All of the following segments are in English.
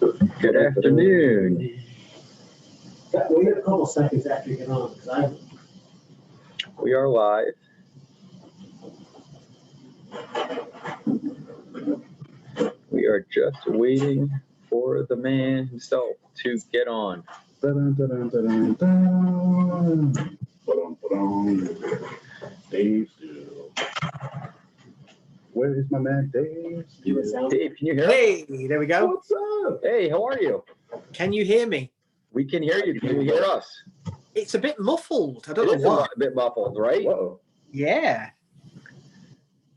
Good afternoon. We have a couple seconds after you get on. We are live. We are just waiting for the man himself to get on. Dave Steele. Where is my man Dave? Dave, can you hear us? Hey, there we go. What's up? Hey, how are you? Can you hear me? We can hear you. Can you hear us? It's a bit muffled. I don't It is know why. a bit muffled, right? Whoa. Yeah.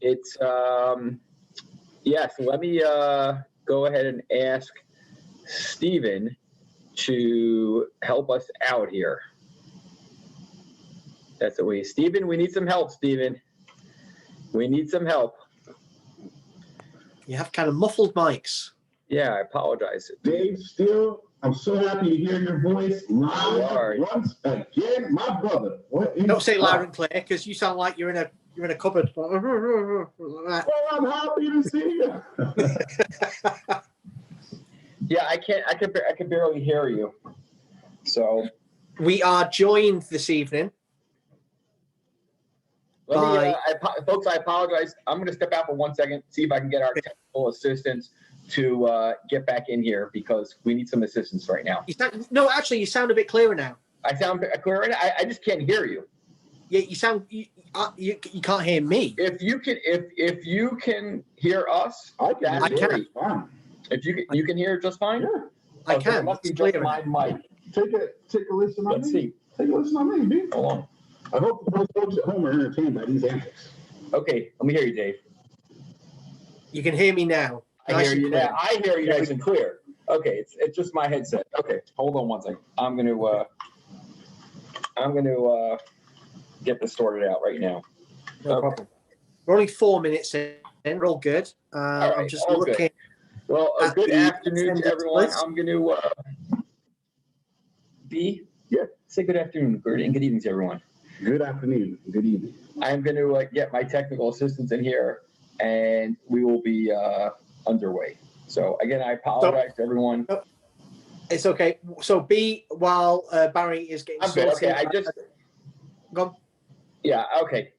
It's, yes, let me go ahead and ask Steven to help us out here. That's what Steven, we need some help, Steven. We need some help. You have kind of muffled mics. Yeah, I apologize. Dave Steele, I'm so happy to hear your voice live once again, my brother. Don't say loud and clear because you sound like you're in a cupboard. Well, I'm happy to see you. Yeah, I can barely hear you. So We are joined this evening. Folks, I apologize. I'm going to step out for 1 second, see if I can get our technical assistants to get back in here because we need some assistance right now. No, actually, you sound a bit clearer now. I sound clear right now? I just can't hear you. Yeah, you sound. You can't hear me. If you can hear us, I can. great. Fine. If you can hear just fine, Yeah. I so can. it must be It's just clearer my now. mic. Take a listen on Let's me. see. Take a listen on me, dude. Hold on. I hope those folks at home are entertained by these antics. Okay, let me hear you, Dave. You can hear me now. I Nice hear and you clear. now. I hear you nice and clear. Okay, it's just my headset. Okay, hold on 1 second. I'm gonna get this sorted out right now. No problem. We're only 4 minutes in. We're all good. right, I'm just all good. looking. Well, a good the afternoon to attendance everyone. list. I'm gonna say good afternoon, good evening to everyone. Good afternoon. Good evening. I'm gonna get my technical assistants in here, and we will be underway. So again, I apologize to everyone. It's okay. So B, while Barry is getting I'm good. sorted. Okay, Go on. Yeah, okay.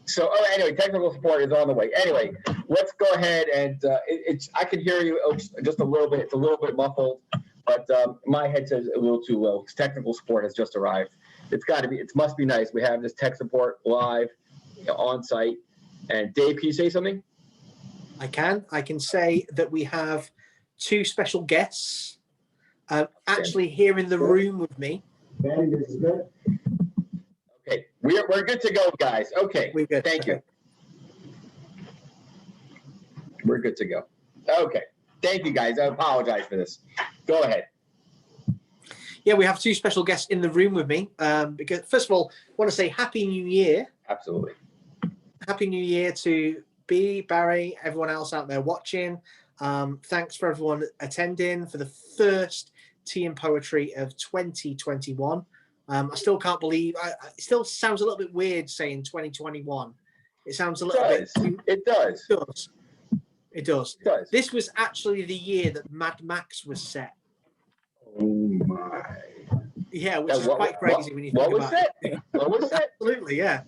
So, anyway, technical support is on the way. Anyway, let's go ahead and I can hear you just a little bit. It's a little bit muffled, but my headset is a little too low. Technical support has just arrived. It must be nice. We have this tech support live on site. And Dave, can you say something? I can say that we have two special guests actually here in the room with me. Okay, we're good to go, guys. Okay, We're good. Thank you. We're good to go. Okay, thank you, guys. I apologize for this. Go ahead. Yeah, we have two special guests in the room with me. Because first of all, I want to say Happy New Year. Absolutely. Happy New Year to B, Barry, everyone else out there watching. Thanks for everyone attending for the first Tea and Poetry of 2021. I still can't believe, it still sounds a little bit weird saying 2021. It sounds a little bit. It does. It does. It does. This was actually the year that Mad Max was set. Oh my. Yeah, which is quite crazy when you think about it. What was that? Absolutely, yeah.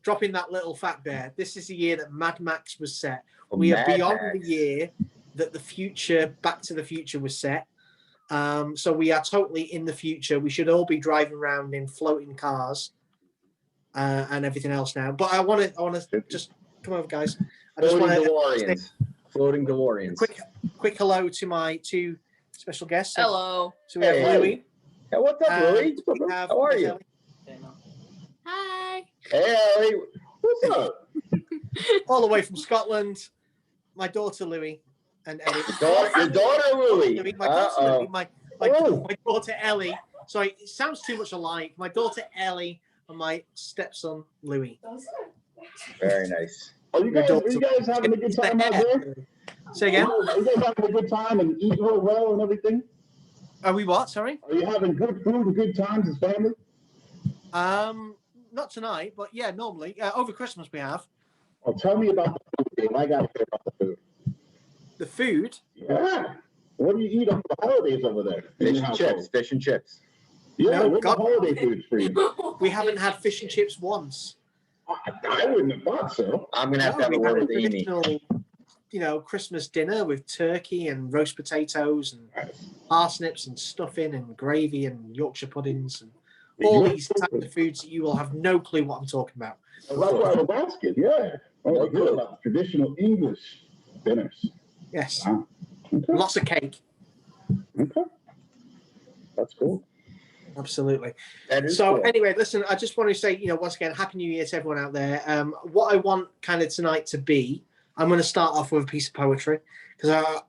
Dropping that little fact there. This is the year that Mad Max was set. We are beyond the year that the future, Back to the Future was set. So we are totally in the future. We should all be driving around in floating cars and everything else now. But I want to just come over, guys. I just want to Floating DeLoreans. Quick hello to my two special guests. Hello. So we have Louis. Hey, what's up, Louis? How are you? Hi. Hey, Ellie. What's up? All the way from Scotland. My daughter Louis and Ellie. Your daughter Louis. My daughter Louis. My daughter Ellie. Sorry, it sounds too much alike. My daughter Ellie and my stepson Louis. Very nice. Are you guys having a good time out there? Say again? Are you guys having a good time and eating real well and everything? Are we what? Sorry? Are you having good food and good times as family? Not tonight, but yeah, normally. Over Christmas we have. Oh, tell me about the food, Dave. I got to hear about the food. The food? Yeah. What do you eat on the holidays over there? Fish and chips. Fish and chips. Yeah, No, what's the holiday foods for you? We haven't had fish and chips once. I wouldn't have thought so. I'm gonna have to have a we word had with Amy. traditional, Christmas dinner with turkey and roast potatoes and parsnips and stuffing and gravy and Yorkshire puddings and all these types of foods that you will have no clue what I'm talking about. Well, that's why I was asking. Yeah. Oh, I hear about traditional English dinners. Yes. Wow. Okay. Lots of cake. Okay. That's cool. Absolutely. That is So cool. anyway, listen, I just want to say, once again, Happy New Year to everyone out there. What I want kind of tonight to be, I'm going to start off with a piece of poetry because,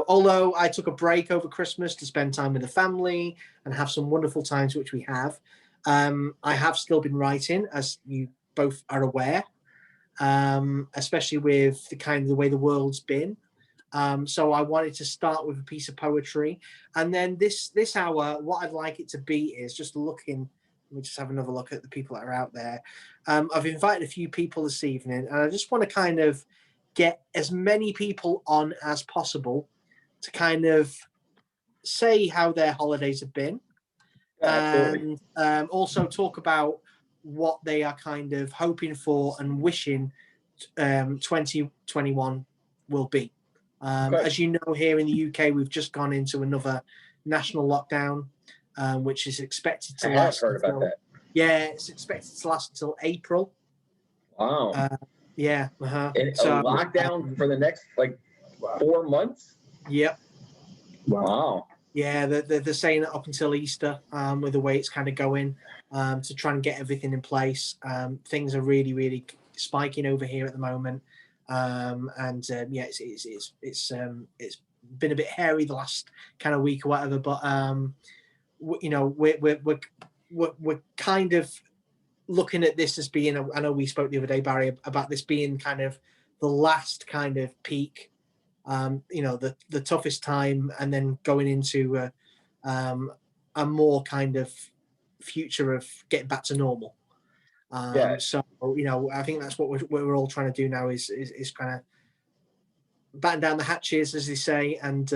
although I took a break over Christmas to spend time with the family and have some wonderful times, which we have, I have still been writing, as you both are aware, especially with the way the world's been. So I wanted to start with a piece of poetry, and then this hour, what I'd like it to be is just looking. Let me just have another look at the people that are out there. I've invited a few people this evening, and I just want to kind of get as many people on as possible to kind of say how their holidays have been, and also talk about what they are kind of hoping for and wishing 2021 will be. As you know, here in the UK, we've just gone into another national lockdown, which is expected to last. I have heard about that. Yeah, it's expected to last until April. Wow. Yeah. So, a lockdown for the next 4 months? Yep. Wow. Yeah, they're saying that up until Easter, with the way it's kind of going, to try and get everything in place. Things are really, really spiking over here at the moment. It's been a bit hairy the last kind of week or whatever, but we're kind of looking at this as being, I know we spoke the other day, Barry, about this being kind of the last kind of peak, the toughest time, and then going into a more kind of future of getting back to normal. So I think that's what we're all trying to do now is kind of batten down the hatches, as they say, and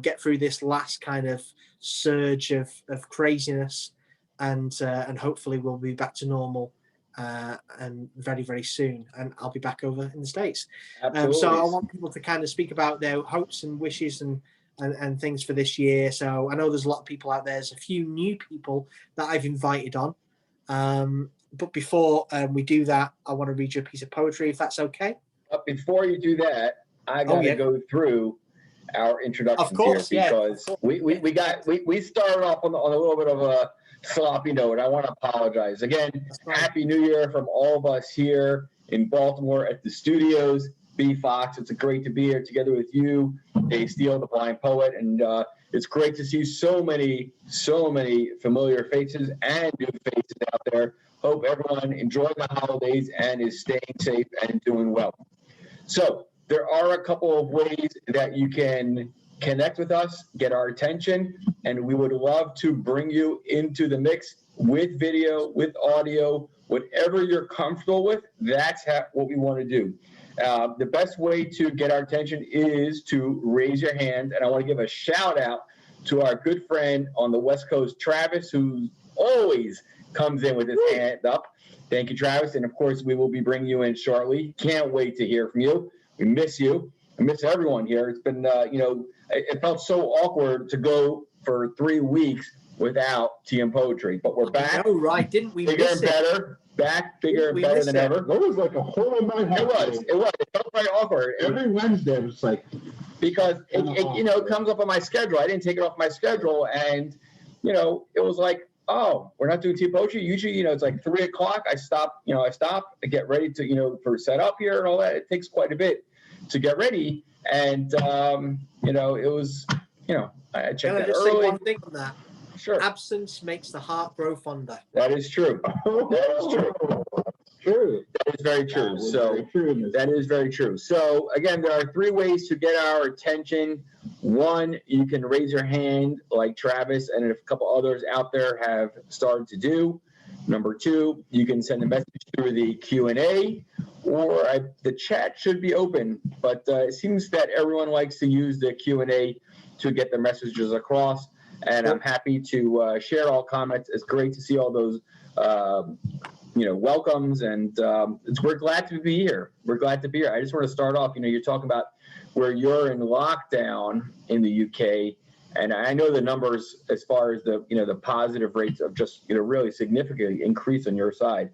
get through this last kind of surge of craziness, and hopefully we'll be back to normal and very, very soon, and I'll be back over in the States. So I want people to kind of speak about their hopes and wishes and things for this year. So I know there's a lot of people out there. There's a few new people that I've invited on. But before we do that, I want to read you a piece of poetry, if that's okay. But before you do that, I got to go through our introductions here because we started off on a little bit of a sloppy note. I want to apologize again. Happy New Year from all of us here in Baltimore at the studios. B Fox, it's great to be here together with you, Dave Steele, the blind poet, and it's great to see so many familiar faces and new faces out there. Hope everyone enjoyed the holidays and is staying safe and doing well. So there are a couple of ways that you can connect with us, get our attention, and we would love to bring you into the mix with video, with audio, whatever you're comfortable with. That's what we want to do. The best way to get our attention is to raise your hand, and I want to give a shout out to our good friend on the West Coast, Travis, who always comes in with his hand up. Thank you, Travis, and of course we will be bringing you in shortly. Can't wait to hear from you. We miss you. I miss everyone here. It's been, it felt so awkward to go for 3 weeks without tea and poetry, but we're back. Oh, right, didn't we? Bigger and better. Back bigger and better than ever. That was like a hole in my head. It was. It felt very awkward. Every Wednesday it was like, because it comes up on my schedule. I didn't take it off my schedule, and it was like, oh, we're not doing tea poetry. Usually, it's like 3 o'clock. I stop. I get ready to for set up here and all that. It takes quite a bit to get ready, and it was I checked that early. Say one thing on that. Sure. Absence makes the heart grow fonder. That is true. That is true. True. That is very true. That is very true. So again, there are 3 ways to get our attention. 1, you can raise your hand like Travis and a couple others out there have started to do. Number 2, you can send a message through the Q&A, or the chat should be open, but it seems that everyone likes to use the Q&A to get their messages across, and I'm happy to share all comments. It's great to see all those welcomes, and we're glad to be here. We're glad to be here. I just want to start off, you're talking about where you're in lockdown in the UK, and I know the numbers as far as the positive rates of just really significantly increased on your side.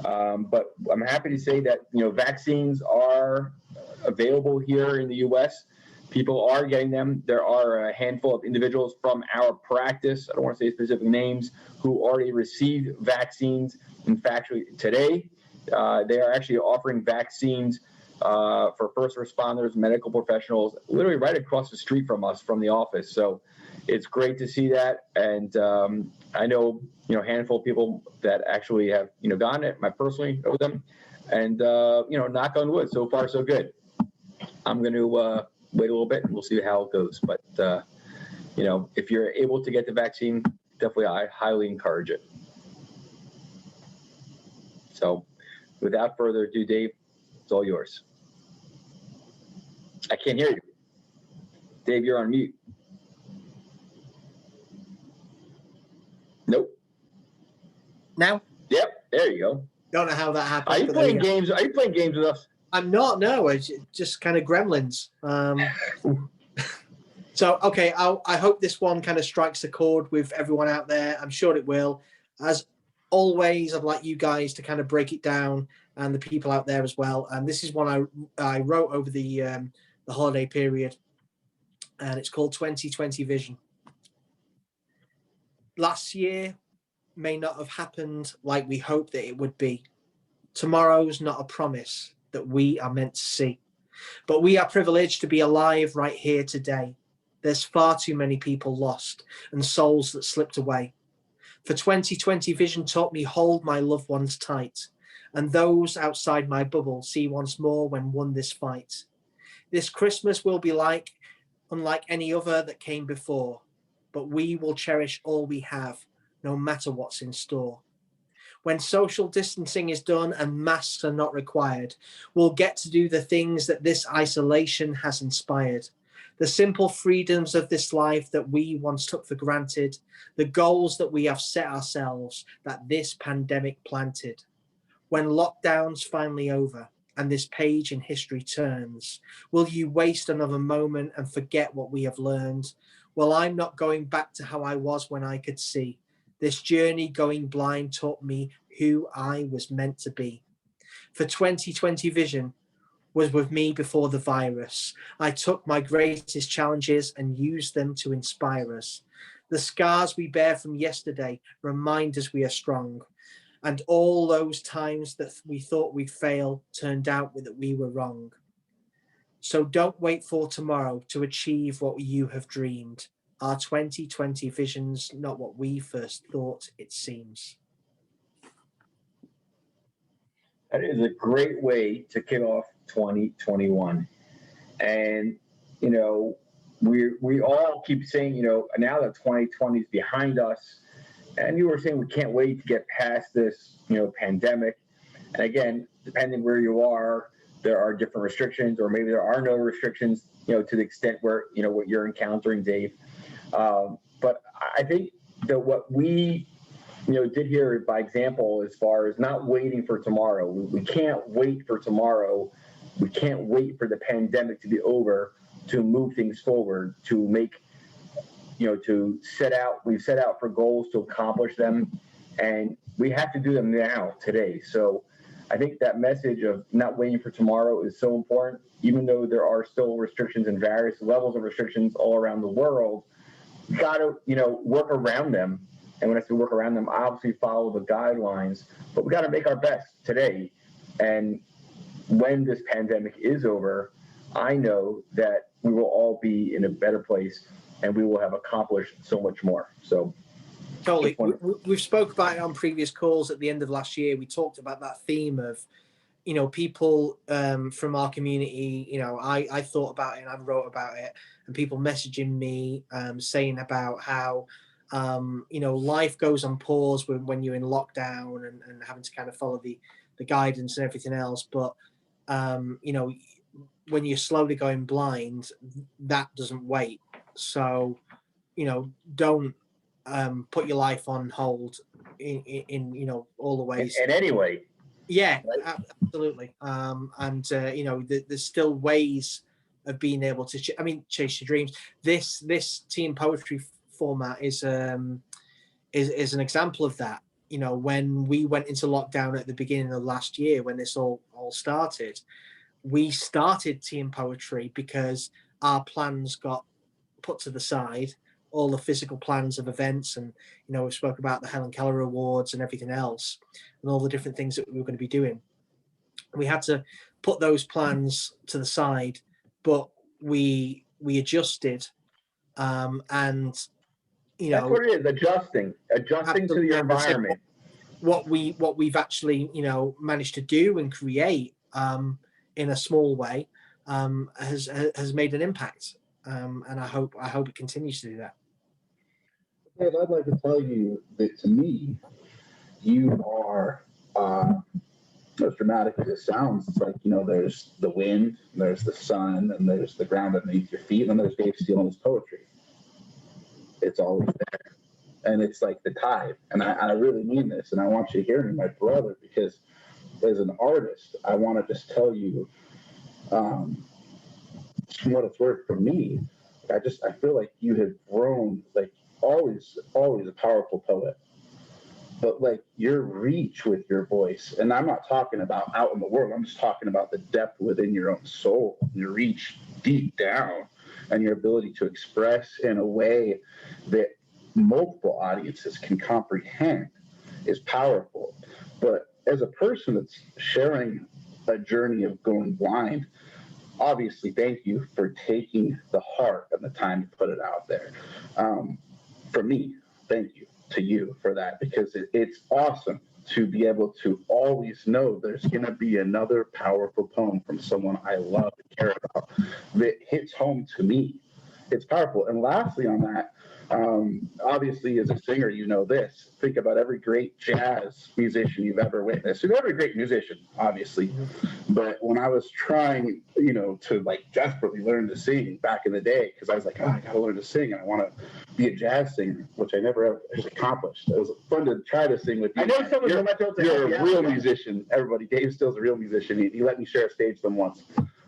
But I'm happy to say that vaccines are available here in the U.S. People are getting them. There are a handful of individuals from our practice, I don't want to say specific names, who already received vaccines. In fact, today, they are actually offering vaccines for first responders, medical professionals, literally right across the street from us, from the office. So it's great to see that. And I know, a handful of people that actually have, gotten it. I personally know them. And, knock on wood, so far so good. I'm going to wait a little bit and we'll see how it goes. But, if you're able to get the vaccine, definitely I highly encourage it. So without further ado, Dave, it's all yours. I can't hear you. Dave, you're on mute. Nope. Now? Yep, there you go. Don't know how that happened. Are you playing games? Are you playing games with us? I'm not, no. It's just kind of gremlins. So, okay, I hope this one kind of strikes a chord with everyone out there. I'm sure it will. As always, I'd like you guys to kind of break it down, and the people out there as well. And this is one I wrote over the holiday period, and it's called 2020 Vision. Last year may not have happened like we hoped that it would be. Tomorrow's not a promise that we are meant to see, but we are privileged to be alive right here today. There's far too many people lost and souls that slipped away. For 2020 Vision taught me hold my loved ones tight, and those outside my bubble see once more when won this fight. This Christmas will be unlike any other that came before, but we will cherish all we have, no matter what's in store. When social distancing is done and masks are not required, we'll get to do the things that this isolation has inspired. The simple freedoms of this life that we once took for granted, the goals that we have set ourselves that this pandemic planted. When lockdown's finally over and this page in history turns, will you waste another moment and forget what we have learned? Well, I'm not going back to how I was when I could see. This journey going blind taught me who I was meant to be. For 2020 Vision was with me before the virus. I took my greatest challenges and used them to inspire us. The scars we bear from yesterday remind us we are strong. And all those times that we thought we'd fail turned out that we were wrong. So don't wait for tomorrow to achieve what you have dreamed. Our 2020 vision's not what we first thought it seems. That is a great way to kick off 2021. And, we all keep saying, now that 2020 is behind us, and you were saying we can't wait to get past this, pandemic. And again, depending where you are, there are different restrictions, or maybe there are no restrictions, to the extent where, what you're encountering, Dave. But I think that what we, did here by example, as far as not waiting for tomorrow, we can't wait for tomorrow. We can't wait for the pandemic to be over to move things forward, to make, we've set out for goals to accomplish them, and we have to do them now, today. So I think that message of not waiting for tomorrow is so important, even though there are still restrictions and various levels of restrictions all around the world. We got to, work around them. And when I say work around them, obviously follow the guidelines, but we got to make our best today. And when this pandemic is over, I know that we will all be in a better place and we will have accomplished so much more. So totally. We've spoke about it on previous calls at the end of last year. We talked about that theme of, people from our community, I thought about it and I wrote about it, and people messaging me saying about how, life goes on pause when you're in lockdown and having to kind of follow the the guidance and everything else. But you know, when you're slowly going blind, that doesn't wait. So, you know, don't put your life on hold in you know, all the ways. And anyway. Yeah, right? absolutely. And you know, there's still ways of being able to, chase your dreams. This team poetry format is an example of that. You know, when we went into lockdown at the beginning of last year, when this all started, we started team poetry because our plans got put to the side, all the physical plans of events, and you know, we spoke about the Helen Keller Awards and everything else, and all the different things that we were going to be doing. We had to put those plans to the side, but we adjusted, and you know, that's what it is, adjusting to the environment. What we've actually, you know, managed to do and create in a small way has made an impact, and I hope it continues to do that. Dave, I'd like to tell you that to me, you are, as dramatic as it sounds, it's like, you know, there's the wind, there's the sun, and there's the ground underneath your feet, and then there's Dave Steele and his poetry. It's always there. And it's like the tide. And I really mean this, and I want you to hear me, my brother, because as an artist, I want to just tell you what it's worth for me. I feel like you have grown, like, always a powerful poet, but like your reach with your voice, and I'm not talking about out in the world, I'm just talking about the depth within your own soul, your reach deep down, and your ability to express in a way that multiple audiences can comprehend is powerful. But as a person that's sharing a journey of going blind, obviously, thank you for taking the heart and the time to put it out there. For me, thank you to you for that, because it's awesome to be able to always know there's going to be another powerful poem from someone I love and care about that hits home to me. It's powerful. And lastly on that, obviously as a singer, you know this, think about every great jazz musician you've ever witnessed, and every great musician, obviously. But when I was trying, you know, to like desperately learn to sing back in the day, because I was like, oh, I gotta learn to sing and I want to be a jazz singer, which I never accomplished. It was fun to try to sing with you. I know someone you're a real musician, everybody. Dave Steele's a real musician. He let me share a stage with him once.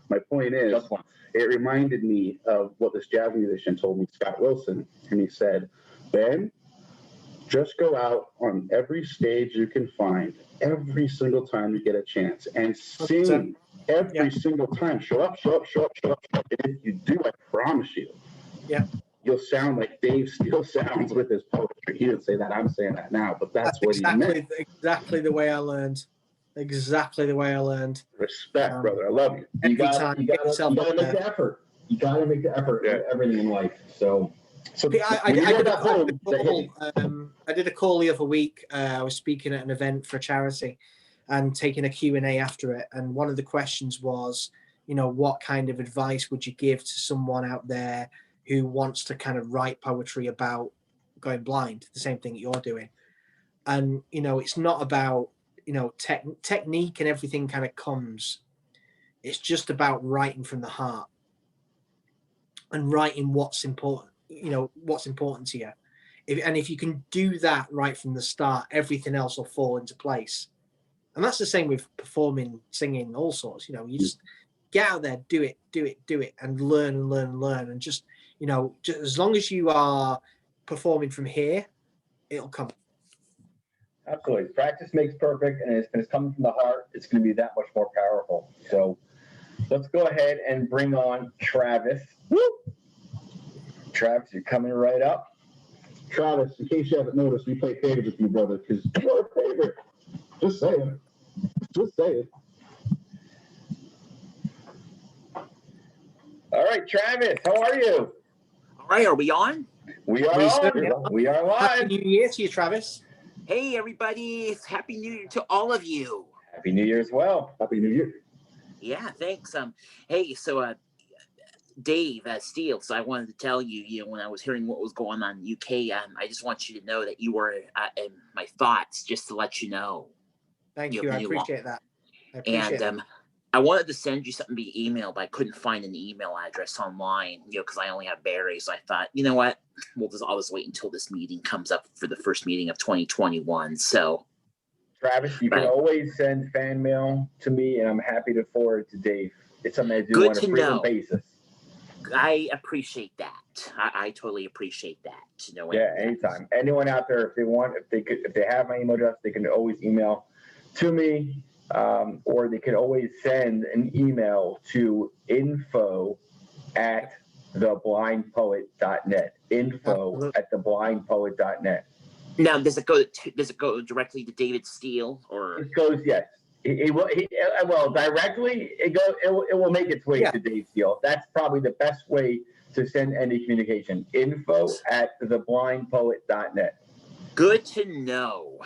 My point is, Just once. It reminded me of what this jazz musician told me, Scott Wilson, and he said, Ben, just go out on every stage you can find, every single time you get a chance, and sing every single time. Show up. And if you do, I promise you, you'll sound like Dave Steele sounds with his poetry. He didn't say that, I'm saying that now, but that's what he meant. Exactly the way I learned. Exactly the way I learned. Respect, brother. I love you. You gotta make the effort. You gotta make the effort in everything in life. So I did a call the other week. I was speaking at an event for a charity and taking a Q&A after it. And one of the questions was, you know, what kind of advice would you give to someone out there who wants to kind of write poetry about going blind, the same thing that you're doing? And, you know, it's not about, you know, technique and everything kind of comes. It's just about writing from the heart and writing what's important, you know, what's important to you. If you can do that right from the start, everything else will fall into place. And that's the same with performing, singing, all sorts. You know, you just get out there, do it, and learn. And just, you know, just as long as you are performing from here, it'll come. Absolutely. Practice makes perfect, and if it's coming from the heart, it's going to be that much more powerful. So let's go ahead and bring on Travis. Woo! Travis, you're coming right up. Travis, in case you haven't noticed, we play favorites with you, brother, because you're a favorite. Just saying. All right, Travis, how are you? All right, are we on? We are on. We are live. Happy New Year to you, Travis. Hey, everybody. It's Happy New Year to all of you. Happy New Year as well. Happy New Year. Yeah, thanks. Hey, so Dave Steele. So I wanted to tell you, you know, when I was hearing what was going on in the UK, I just want you to know that you were in my thoughts, just to let you know. Thank know, you. the I new law. appreciate that. And I wanted to send you something via email, but I couldn't find an email address online, you know, because I only have Barry's. I thought, you know what, I'll just wait until this meeting comes up for the first meeting of 2021. So, Travis, you can always send fan mail to me, and I'm happy to forward it to Dave. It's something I do on a frequent basis. I appreciate that. I totally appreciate that. You know, yeah, anytime. Anyone out there, if they have my email address, they can always email to me, or they can always send an email to info@theblindpoet.net. Info@theblindpoet.net. Now, does it go directly to David Steele, or it goes? Yes. Well, directly, it will make its way to Dave Steele. That's probably the best way to send any communication. info@theblindpoet.net. Good to know.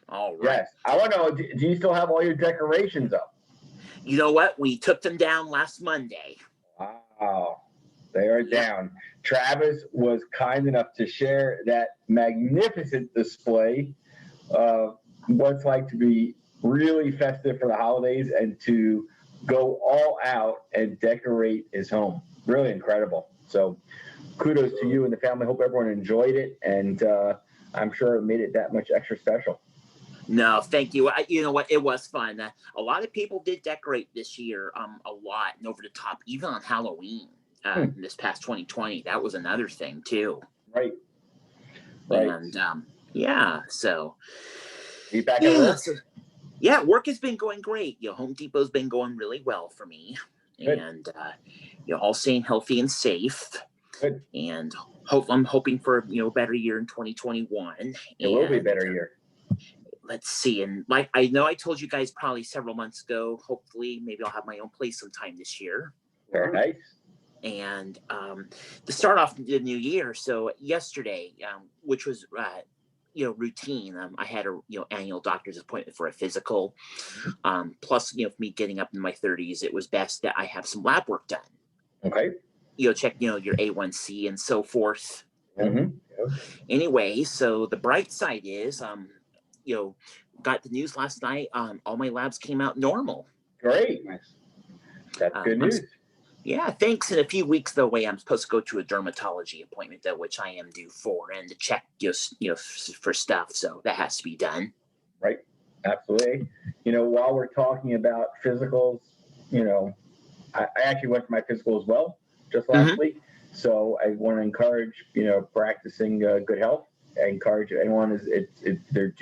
All right. Yes. I want to know, do you still have all your decorations up? You know what? We took them down last Monday. Wow. They are down. Travis was kind enough to share that magnificent display of what it's like to be really festive for the holidays and to go all out and decorate his home. Really incredible. So kudos to you and the family. Hope everyone enjoyed it, and I'm sure it made it that much extra special. No, thank you. You know what? It was fun. A lot of people did decorate this year, a lot and over the top, even on Halloween this past 2020. That was another thing too. Right. And so. Are you back at work? Yeah, work has been going great. You know, Home Depot's been going really well for me. Good. And you know, all staying healthy and safe. Good. And I'm hoping for a better year in 2021. It will be a better year. Let's see. And like I know I told you guys probably several months ago, hopefully maybe I'll have my own place sometime this year. Very nice. And to start off the new year, so yesterday, which was routine, I had a annual doctor's appointment for a physical. Plus, for me getting up in my 30s, it was best that I have some lab work done. Okay. Check your A1C and so forth. Mm-hmm. Anyway, so the bright side is got the news last night. All my labs came out normal. Great. Nice. That's good news. Yeah, thanks. In a few weeks, though, I'm supposed to go to a dermatology appointment, though, which I am due for, and to check for stuff. So that has to be done. Right. Absolutely. While we're talking about physicals, I actually went for my physical as well just last week. So I want to encourage, practicing good health. I encourage anyone if they're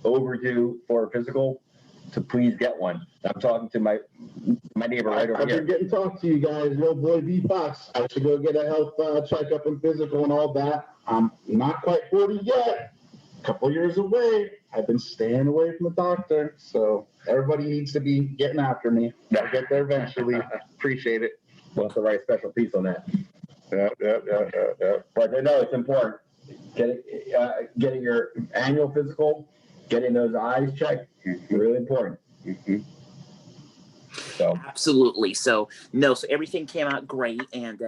overdue for a physical, to please get one. I'm talking to my neighbor right over here. I've been getting talked to you guys. Your boy B Fox. I should go get a health checkup and physical and all that. I'm not quite 40 yet. A couple years away. I've been staying away from the doctor. So everybody needs to be getting after me. I'll get there eventually. Appreciate it. We'll have to write a special piece on that. Yeah. But no, it's important. Getting your annual physical, getting those eyes checked, really important. Mm-hmm. So absolutely. So everything came out great, and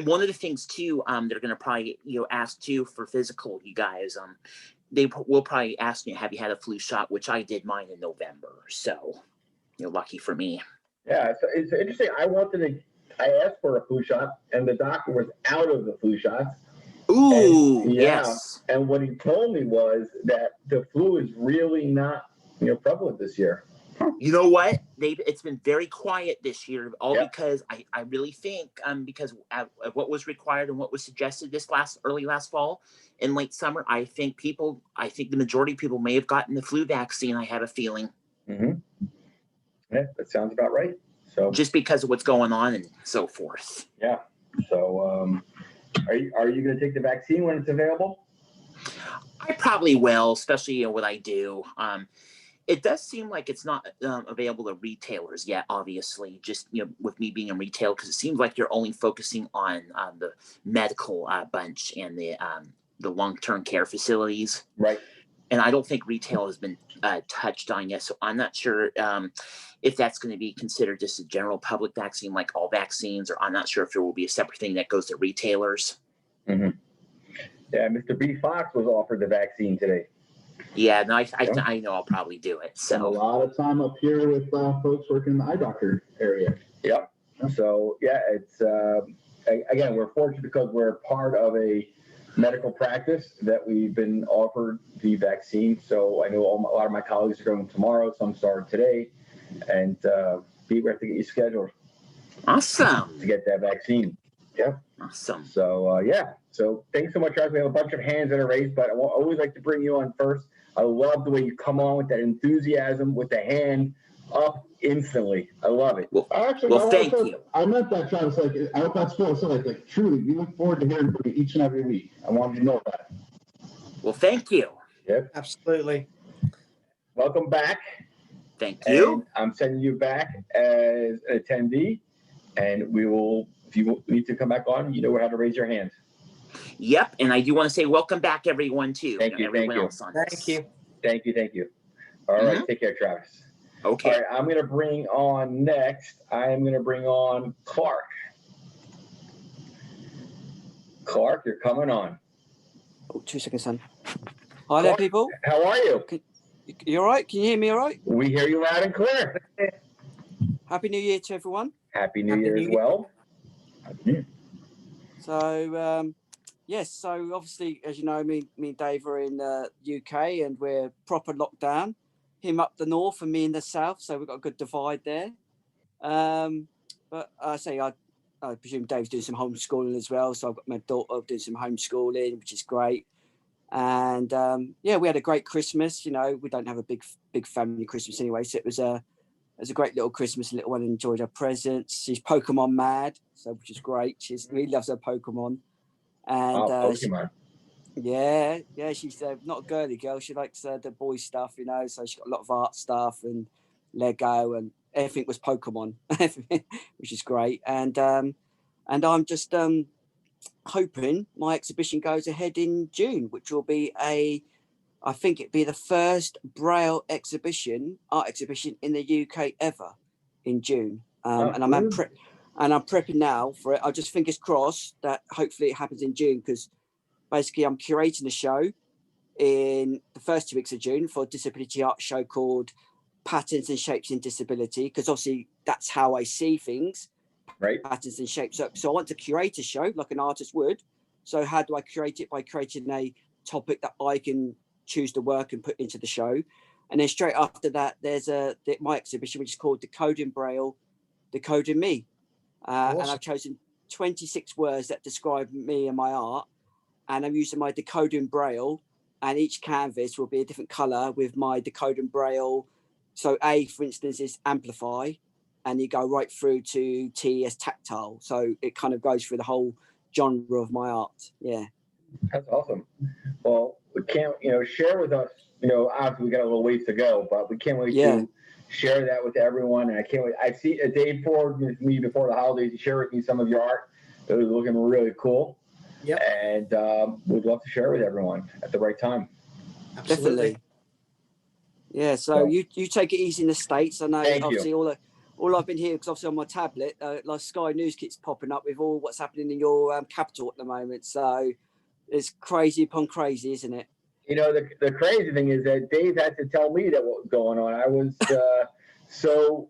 one of the things too, they're going to probably ask too for physical, you guys. They will probably ask me, have you had a flu shot? Which I did mine in November. So lucky for me. Yeah, it's interesting. I asked for a flu shot, and the doctor was out of the flu shots. Ooh, yes. And what he told me was that the flu is really not, prevalent this year. You know what? It's been very quiet this year, because I really think because of what was required and what was suggested early last fall and late summer, I think the majority of people may have gotten the flu vaccine. I have a feeling. Mm-hmm. Yeah, that sounds about right. So just because of what's going on and so forth. Yeah. So are you going to take the vaccine when it's available? I probably will, especially what I do. It does seem like it's not available to retailers yet, obviously, just with me being in retail, because it seems like you're only focusing on the medical bunch and the long-term care facilities. Right. And I don't think retail has been touched on yet. So I'm not sure if that's going to be considered just a general public vaccine like all vaccines, or I'm not sure if there will be a separate thing that goes to retailers. Mm-hmm. Yeah, Mr. B. Fox was offered the vaccine today. Yeah, no, I know I'll probably do it. Spend a So lot of time up here with folks working in the eye doctor area. Yep. So yeah, it's again, we're fortunate because we're part of a medical practice that we've been offered the vaccine. So I know a lot of my colleagues are going tomorrow. Some start today, and we have to get you scheduled. awesome. To get that vaccine. Yep. Awesome. So yeah. So thanks so much, guys. We have a bunch of hands that are raised, but I always like to bring you on first. I love the way you come on with that enthusiasm, with the hand up instantly. I love it. Well, Actually, thank you. I meant that, Travis. Like, I hope that's full. So, like, truly, we look forward to hearing from you each and every week. I wanted you to know that. Well, thank you. Yep. Absolutely. Welcome back. Thank you. And I'm sending you back as an attendee, and we will. If you need to come back on, you know how to raise your hand. Yep, and I do want to say welcome back, everyone, too. Thank you. Everyone Thank you. else on Thank this. you. Thank you. Thank you. All right. Take care, Travis. Okay. All right. I'm going to bring on next. I am going to bring on Clark. Clark, you're coming on. Oh, 2 seconds, son. Hi there, people. How are you? You all right? Can you hear me all right? We hear you loud and clear. Happy New Year to everyone. Happy New Year as well. So, yes, so obviously, as you know, me and Dave are in the UK and we're proper lockdown. Him up the north and me in the south, so we've got a good divide there. But I presume Dave's doing some homeschooling as well, so I've got my daughter doing some homeschooling, which is great. And yeah, we had a great Christmas. You know, we don't have a big family Christmas anyway, so it was a great little Christmas. The little one enjoyed her presents. She's Pokemon mad, so which is great. She really loves her Pokemon. And Pokemon. She's not a girly girl. She likes the boy stuff, you know. So she's got a lot of art stuff and Lego and everything was Pokemon, which is great. And I'm just hoping my exhibition goes ahead in June, which will be I think it'd be the first Braille art exhibition in the UK ever in June. And I'm prepping now for it. I just fingers crossed that hopefully it happens in June, because basically I'm curating a show in the first 2 weeks of June for a disability art show called Patterns and Shapes in Disability, because obviously that's how I see things, right? Patterns and shapes. So I want to curate a show like an artist would. So how do I curate it? By creating a topic that I can choose to work and put into the show. And then straight after that, there's my exhibition, which is called Decoding Braille, Decoding Me. Awesome. And I've chosen 26 words that describe me and my art. And I'm using my Decoding Braille, and each canvas will be a different color with my Decoding Braille. So A, for instance, is amplify, and you go right through to T as tactile. So it kind of goes through the whole genre of my art. Yeah. That's awesome. Well, we can't, share with us, obviously we got a little ways to go, but we can't wait to share that with everyone. And I can't wait. I see Dave forwarded with me before the holidays to share with me some of your art. It was looking really cool. Yeah. And we'd love to share with everyone at the right time. Absolutely. Definitely. Yeah. So you take it easy in the States. I know obviously all I've been here, because obviously on my tablet, like Sky News keeps popping up with all what's happening in your capital at the moment. So it's crazy upon crazy, isn't it? The crazy thing is that Dave had to tell me that what was going on. I was so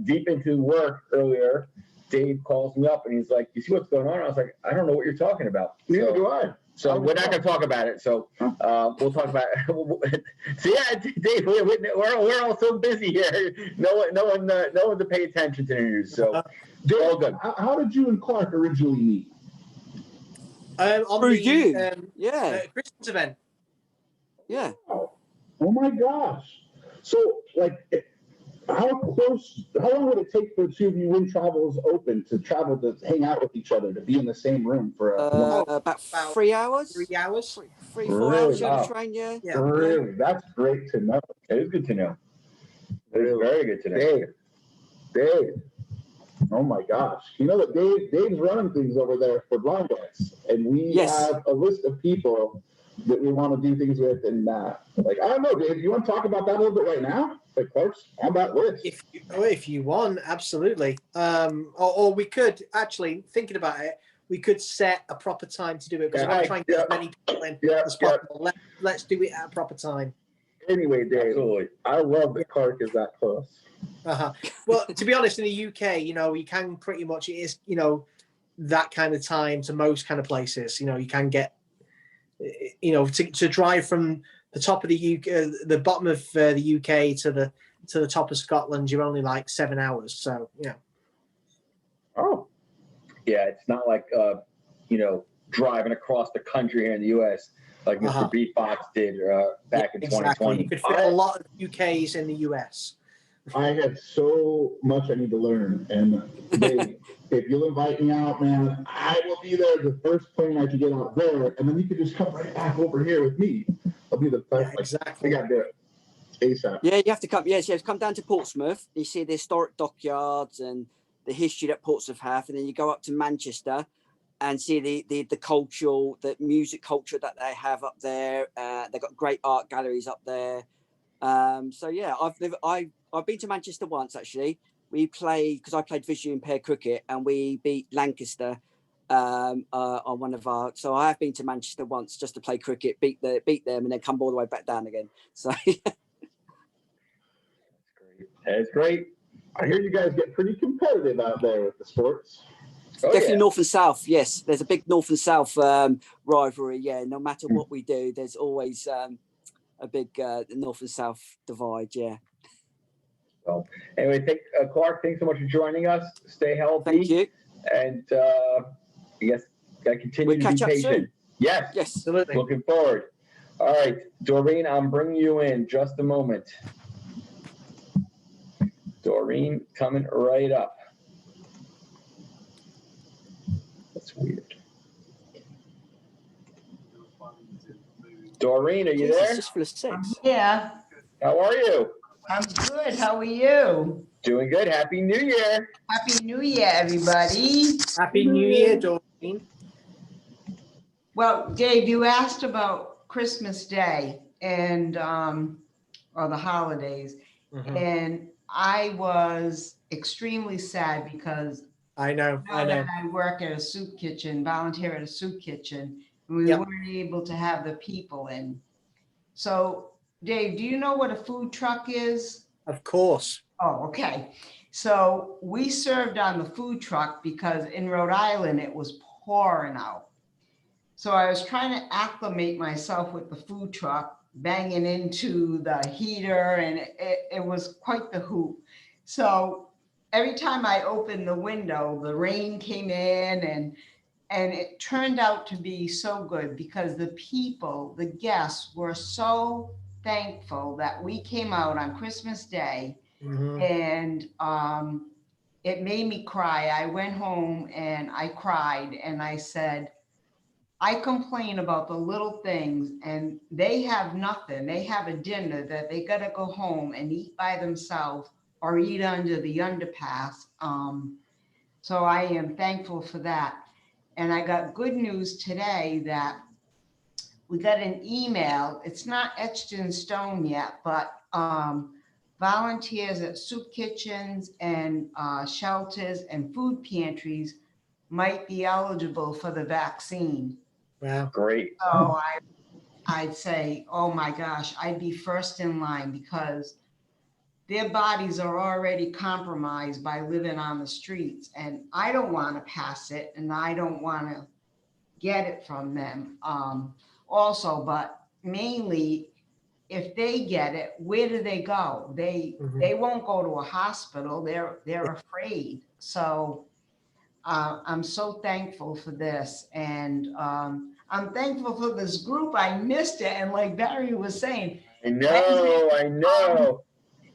deep into work earlier. Dave calls me up and he's like, "You see what's going on?" I was like, "I don't know what you're talking about." Neither do I. So we're not going to talk about it. So we'll talk about it. So yeah, Dave, we're all so busy here. No one to pay attention to the news. So Dave, all good. How did you and Clark originally meet? On Through the you. Christmas event. Yeah. Oh my gosh. So how long would it take for the two of you when travel is open to travel to hang out with each other, to be in the same room for about 3 hours? 3 hours? 4 hours on the train, yeah. Really? That's great to know. It is good to know. It is very good to know. Dave. Oh my gosh. You know that Dave's running things over there for Blind Guys, and we have a list of people that we want to do things with, and I don't know, Dave, you want to talk about that a little bit right now? Clark's on that list. If you want, absolutely. Or we could actually, thinking about it, we could set a proper time to do it, because Yeah, I want to try and get as many people in as possible. Let's do it at a proper time. Anyway, Dave, I love that Clark is that close. Well, to be honest, in the UK, you can pretty much, it is, that kind of time to most kind of places. You can get, to drive from the top of the UK, the bottom of the UK to the top of Scotland, you're only like 7 hours. So, Oh, yeah. It's not like, driving across the country here in the US like Mr. B. Fox did back in 2020. You could fit a lot of UKs in the US. I have so much I need to learn, and Dave, if you'll invite me out, man, I will be there the first plane I can get out there, and then you can just come right back over here with me. I'll be the first. Exactly. We got to do it ASAP. Yeah, you have to come. Yes, you have to come down to Portsmouth. You see the historic dockyards and the history that Portsmouth have, and then you go up to Manchester and see the cultural, the music culture that they have up there. They've got great art galleries up there. So yeah, I've been to Manchester once actually. We played, because I played visually impaired cricket, and we beat Lancaster on one of our. So I have been to Manchester once just to play cricket, beat them, and then come all the way back down again. So That's great. I hear you guys get pretty competitive out there with the sports. Definitely North and South. Yes, there's a big North and South rivalry. Yeah, no matter what we do, there's always a big North and South divide. Yeah. So anyway, Clark, thanks so much for joining us. Stay healthy. Thank you. And I guess gotta continue to be patient. Soon. Yes. Absolutely. Looking forward. All right, Doreen, I'm bringing you in just a moment. Doreen coming right up. That's weird. Doreen, are you there? Just for the six. Yeah, How are you? I'm good. How are you? Doing good. Happy New Year. Happy New Year, everybody. Happy New Year, Doreen. Well, Dave, you asked about Christmas Day and or the holidays, and I was extremely sad because I know. I work at a soup kitchen, volunteer at a soup kitchen, and we weren't able to have the people in. So, Dave, do you know what a food truck is? Of course. Oh, okay. So we served on the food truck because in Rhode Island it was pouring out. So I was trying to acclimate myself with the food truck, banging into the heater, and it was quite the hoop. So every time I opened the window, the rain came in, and it turned out to be so good because the people, the guests, were so thankful that we came out on Christmas Day, and it made me cry. I went home and I cried, and I said, I complain about the little things, and they have nothing. They have a dinner that they got to go home and eat by themselves or eat under the underpass. So I am thankful for that. And I got good news today that we got an email. It's not etched in stone yet, but volunteers at soup kitchens and shelters and food pantries might be eligible for the vaccine. Wow. Great. So I'd say, oh my gosh, I'd be first in line because their bodies are already compromised by living on the streets. And I don't want to pass it, and I don't want to get it from them also, but mainly if they get it, where do they go? They won't go to a hospital. They're afraid. So I'm so thankful for this. And I'm thankful for this group. I missed it. And like Barry was saying, I know.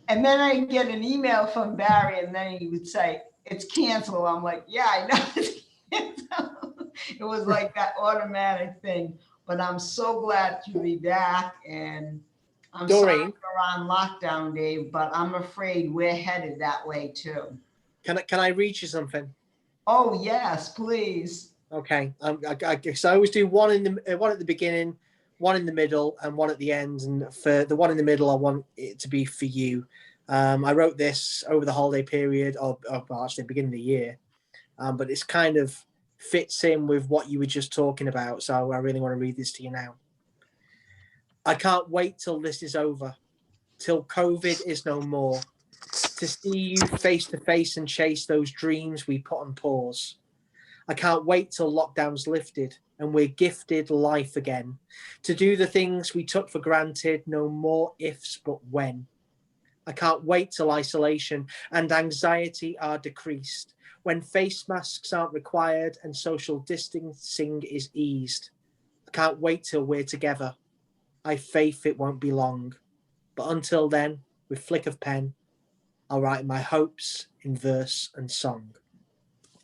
And then I get an email from Barry, and then he would say, it's canceled. I'm like, yeah, I know it's canceled. It was like that automatic thing. But I'm so glad to be back. And I'm sorry we're on lockdown, Dave, but I'm afraid we're headed that way too. Can I read you something? Oh, yes, please. Okay. So I always do one at the beginning, one in the middle, and one at the end. And for the one in the middle, I want it to be for you. I wrote this over the holiday period, or actually the beginning of the year. But it's kind of fits in with what you were just talking about. So I really want to read this to you now. I can't wait till this is over, till COVID is no more, to see you face to face and chase those dreams we put on pause. I can't wait till lockdown's lifted and we're gifted life again, to do the things we took for granted, no more ifs but when. I can't wait till isolation and anxiety are decreased, when face masks aren't required and social distancing is eased. I can't wait till we're together. I've faith it won't be long. But until then, with flick of pen, I'll write my hopes in verse and song.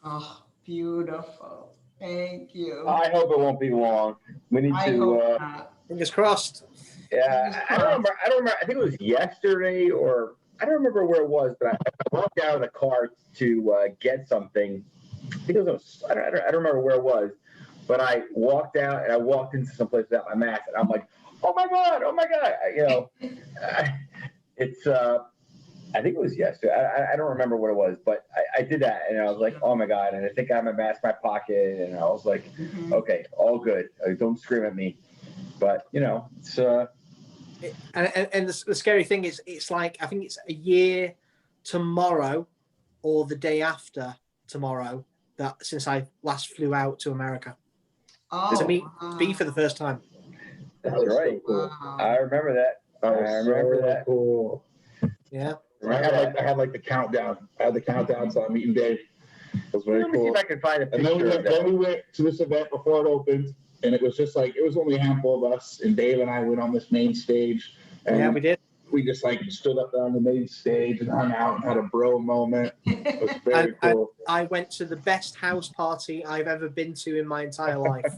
Oh, beautiful. Thank you. I hope it won't be long. We need I to. hope not. Fingers crossed. Yeah, I don't remember. I think it was yesterday, or I don't remember where it was, but I walked out of the car to get something. I think it was. I don't remember where it was, but I walked out and I walked into some place without my mask, and I'm like, oh my god. You know, it's. I think it was yesterday. I don't remember what it was, but I did that, and I was like, oh my god. And I think I have my mask in my pocket, and I was like, okay, all good. Don't scream at me. But you know, it's. And the scary thing is, it's like, I think it's a year tomorrow or the day after tomorrow that since I last flew out to America to meet B for the first time. That's right. So cool. I remember that. I remember that. Cool. Yeah. I had like the countdown. I had the countdown, so I'm meeting Dave. It was very Let me see cool. if I can find a And picture of that. then we went to this event before it opened, and it was just like, it was only a handful of us, and Dave and I went on this main stage. And Yeah, we did. We just like stood up there on the main stage and hung out and had a bro moment. It was very cool. I went to the best house party I've ever been to in my entire life.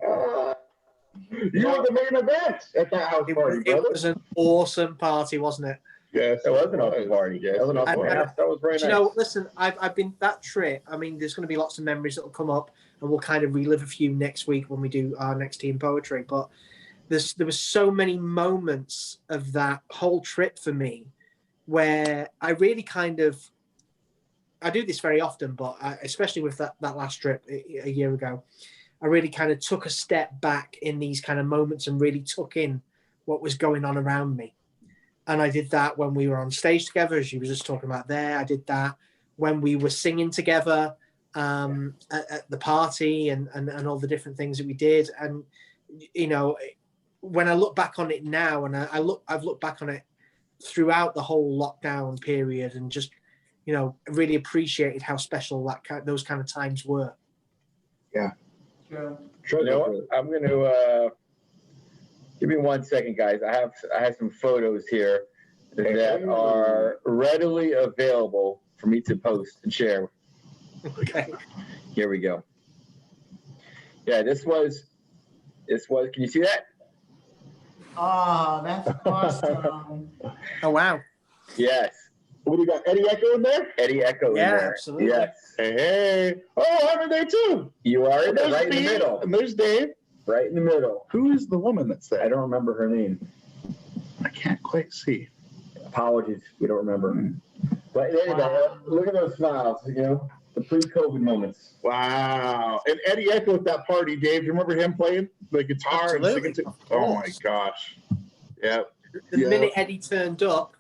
You were the main event at that house party, It brother. was an awesome party, wasn't it? Yes, It was an awesome party. Yes, That was an awesome And- party. That was very Do nice. you know, listen, I've been that trip. I mean, there's going to be lots of memories that will come up, and we'll kind of relive a few next week when we do our next team poetry. But there was so many moments of that whole trip for me where I really kind of, I do this very often, but especially with that last trip a year ago, I really kind of took a step back in these kind of moments and really took in what was going on around me. And I did that when we were on stage together, as you were just talking about there. I did that when we were singing together at the party and all the different things that we did. And, you know, when I look back on it now, and I've looked back on it throughout the whole lockdown period, and just, you know, really appreciated how special those kind of times were. Yeah. True. You know what? I'm going to give me 1 second, guys. I have some photos here that are readily available for me to post and share. Okay. Here we go. Yeah, this was. Can you see that? Oh, that's awesome. Oh, wow. Yes. What do you got? Eddie Echo in there? Eddie Echo Yeah, in there. absolutely. Yes. Hey. Oh, I'm in there too. You are in there, There's right in the Steve, middle. and there's Dave. Right in the middle. Who is the woman that's there? I don't remember her name. I can't quite see. Apologies, we don't remember. But anyway, look at those smiles, you know, the pre-COVID moments. Wow. And Eddie Echo at that party, Dave, do you remember him playing the guitar Absolutely, and singing? of Oh my course. gosh. Yeah. The Yeah. minute Eddie turned up,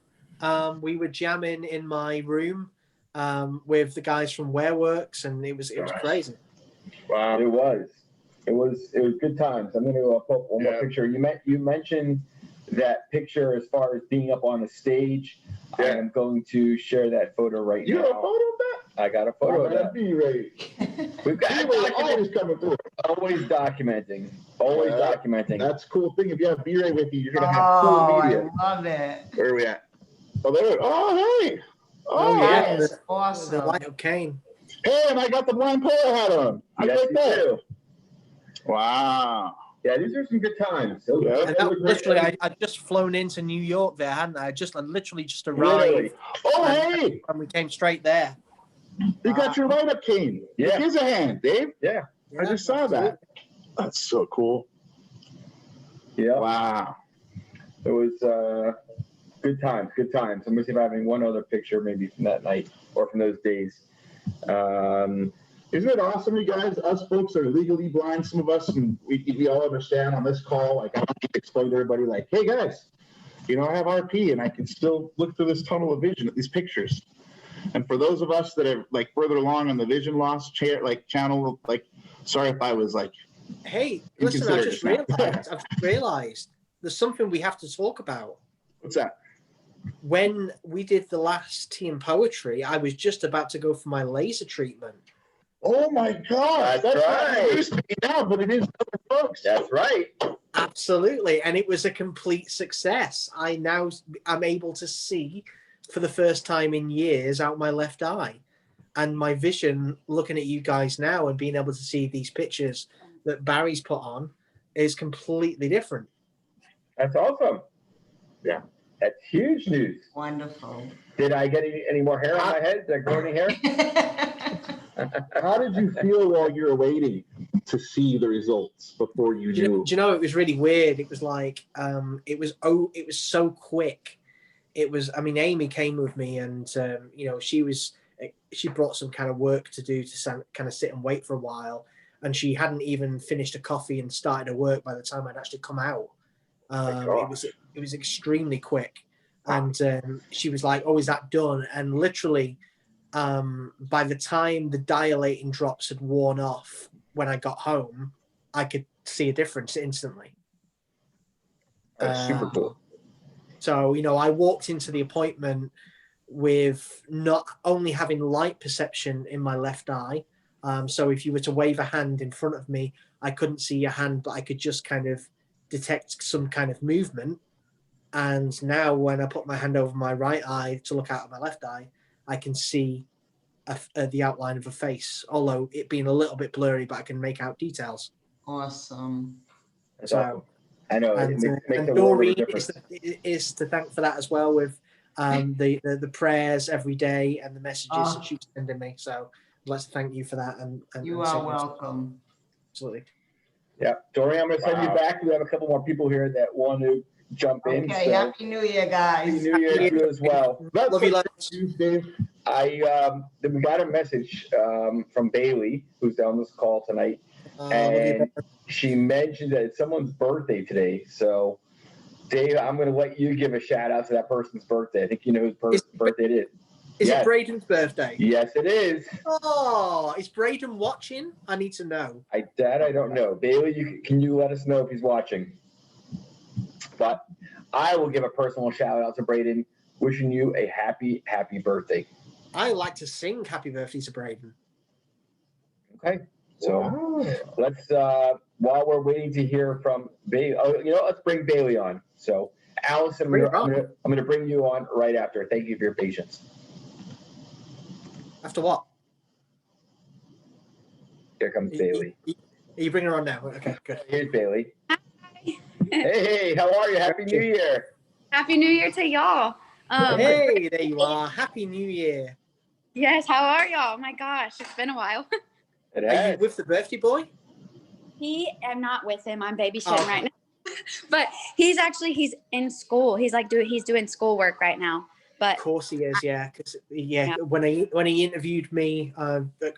we were jamming in my room with the guys from Wareworks, and it was crazy. Wow. It was good times. I'm going to pull up one more Yeah. picture. You mentioned that picture as far as being up on the stage. I Yeah. am going to share that photo right You now. have a photo of that? I got a photo of that. Be ready. We've got Always coming through. always documenting. Always Yeah. documenting. That's a cool thing. If you have B-Ray with you, you're going to have Oh, cool I media. love it. Where are we at? Oh, there. Oh, hey. Oh, yeah. That is The awesome. Light of Cain. Hey, and I got the blind poet hat on. I Yes, like you that. do. Wow. Yeah, these are some good times. Yeah. And that was literally, I'd just flown into New York there, hadn't I? I literally just arrived Literally. Oh, hey. and we came straight there. You got your lineup cane. Yeah. Give us a hand, Dave. Yeah. I just saw that. That's so cool. Yeah. Wow. It was good times. Good times. I'm going to see if I have one other picture maybe from that night or from those days. Isn't it awesome, you guys? Us folks are legally blind, some of us, and we all understand on this call. Like, I don't need to explain to everybody, like, hey, guys, you know, I have RP, and I can still look through this tunnel of vision at these pictures. And for those of us that are, like, further along on the vision loss channel, like, sorry if I was, like... Hey, listen, I've just realized there's something we have to talk about. What's that? When we did the last tea and poetry, I was just about to go for my laser treatment. Oh my God! That's right. Not me now, but it is other folks. That's right. Absolutely, and it was a complete success. I'm able to see for the first time in years out my left eye, and my vision, looking at you guys now and being able to see these pictures that Barry's put on, is completely different. That's awesome. Yeah. That's huge news. Wonderful. Did I get any more hair on my head? Did I grow any hair? How did you feel while you were waiting to see the results before you knew? Do you know, it was really weird. It was like, it was so quick. It was, I mean, Amy came with me and, you know, she brought some kind of work to do to kind of sit and wait for a while. And she hadn't even finished a coffee and started her work by the time I'd actually come out. It was extremely quick. And she was like, oh, is that done? And literally, by the time the dilating drops had worn off when I got home, I could see a difference instantly. That's super cool. So, you know, I walked into the appointment with not only having light perception in my left eye. So if you were to wave a hand in front of me, I couldn't see your hand, but I could just kind of detect some kind of movement. And now when I put my hand over my right eye to look out of my left eye, I can see the outline of a face, although it being a little bit blurry, but I can make out details. Awesome. That's So, awesome. I know. And, it makes and a world of Doreen difference. is to thank for that as well, with the prayers every day and the messages that she was sending me. So let's thank you for that. And You are welcome. Absolutely. Yeah, Doreen, I'm going to send you back. We have a couple more people here that want to jump in. Okay, so Happy New Year, guys. Happy New Year to you as well. Love you, Tuesday. We got a message from Bailey, who's on this call tonight, and she mentioned that it's someone's birthday today. So, Dave, I'm going to let you give a shout out to that person's birthday. I think you know whose birthday it is. Is it Braden's birthday? Yes, it is. Oh, is Braden watching? I need to know. I don't know. Bailey, can you let us know if he's watching? But I will give a personal shout out to Braden, wishing you a happy, happy birthday. I like to sing happy birthday to Braden. Okay. So let's, while we're waiting to hear from Bailey, let's bring Bailey on. So Allison, I'm going to bring you on right after. Thank you for your patience. After what? Here comes Bailey. Are you bringing her on now? Okay, good. Here's Bailey. Hi. Hey, how are you? Happy New Year. Happy New Year to y'all. Hey, there you are. Happy New Year. Yes, how are y'all? Oh my gosh, it's been a while. It has. Are you with the birthday boy? I'm not with him. I'm babysitting right now. But he's in school. He's doing schoolwork right now. But of course he is, yeah. Because when he interviewed me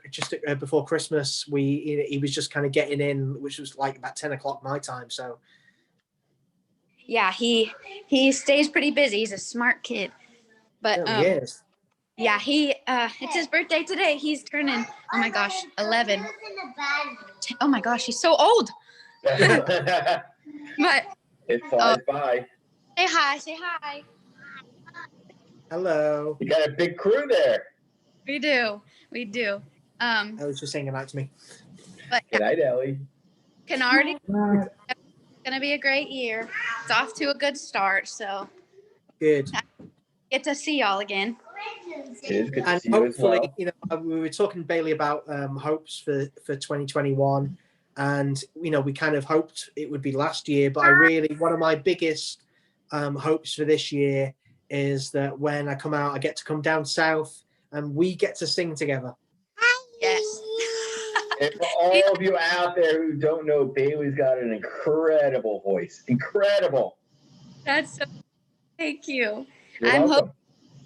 just before Christmas, he was just kind of getting in, which was like about 10 o'clock my time. So yeah, he stays pretty busy. He's a smart kid. But yes. Yeah, it's his birthday today. He's turning, oh my gosh, 11. Oh my gosh, he's so old. But it flies by. Say hi. Hello. You got a big crew there. We do. I was just saying goodnight to me. But good night, Ellie. Canardi. It's gonna be a great year. It's off to a good start, so good. Get to see y'all again. It is good to see you as well. We were talking, Bailey, about hopes for 2021, and we kind of hoped it would be last year, but one of my biggest hopes for this year is that when I come out, I get to come down south and we get to sing together. Yes. And for all of you out there who don't know, Bailey's got an incredible voice. Incredible. That's so. Thank you. You're welcome.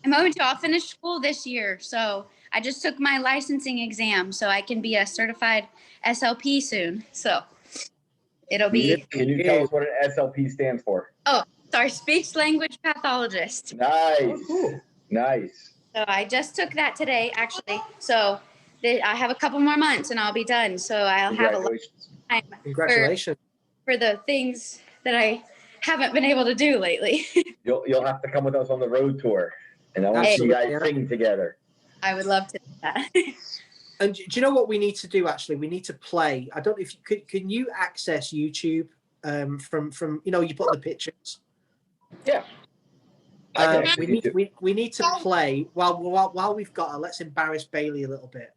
I'm hoping to. I'll finish school this year, so I just took my licensing exam, so I can be a certified SLP soon. So it'll be. Can you tell us what an SLP stands for? Oh, sorry, speech language pathologist. Nice, nice. So I just took that today, actually. So I have a couple more months and I'll be done. So I'll have a lot of time Congratulations. for the things that I haven't been able to do lately. You'll have to come with us on the road tour, and I want to see you guys sing together. I would love to do that. And do you know what we need to do? Actually, we need to play. I don't know if you could. Can you access YouTube from you put the pictures? Yeah. We need to play while we've got her. Let's embarrass Bailey a little bit.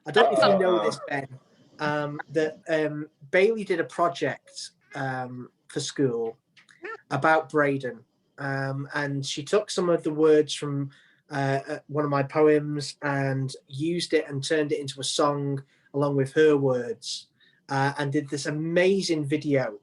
I don't know if you know this, Ben. That Bailey did a project for school about Braden, and she took some of the words from one of my poems and used it and turned it into a song along with her words, and did this amazing video.